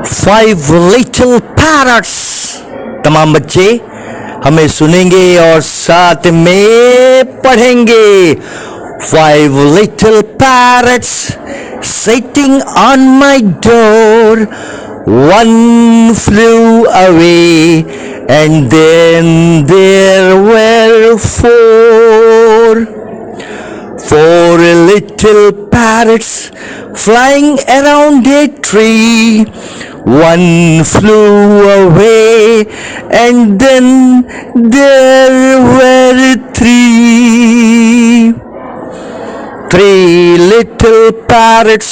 Five little parrots. तमाम बच्चे हमें सुनेंगे और साथ में पढ़ेंगे। Five little parrots sitting on my door. One flew away, and then there were four. Four little parrots flying around a tree. One flew away, and then there were three. Three little parrots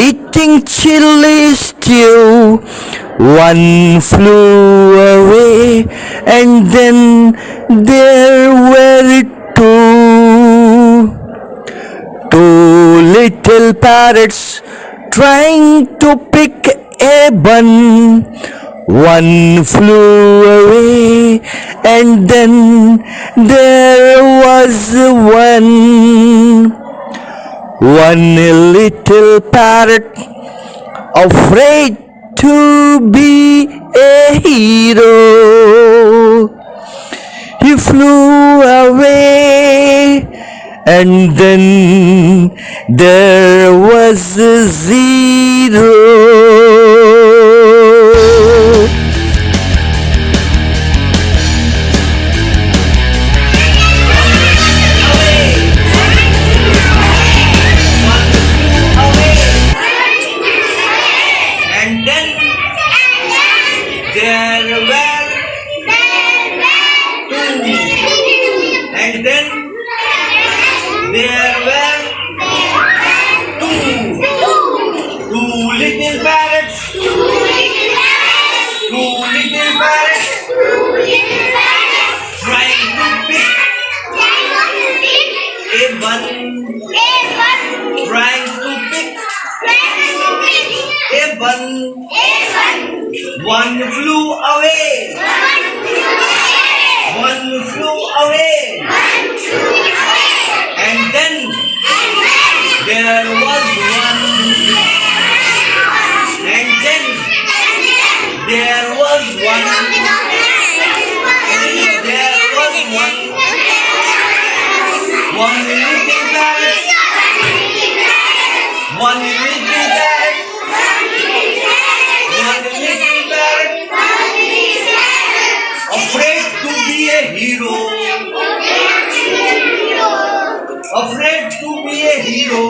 eating chili stew. One flew away, and then there were two. Two little parrots trying to pick a bun. One flew away, and then there was one. One little parrot afraid to be a hero. He flew away, and then there was zero. One flew away. One flew away. And then there was one. And then there was one. There was one. One little parrot. One little parrot. Afraid to be a hero. Afraid to be a hero.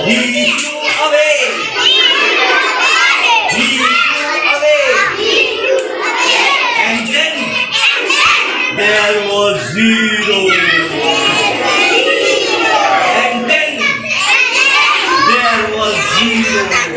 He flew away. He flew away. And then there was zero. And then there was zero.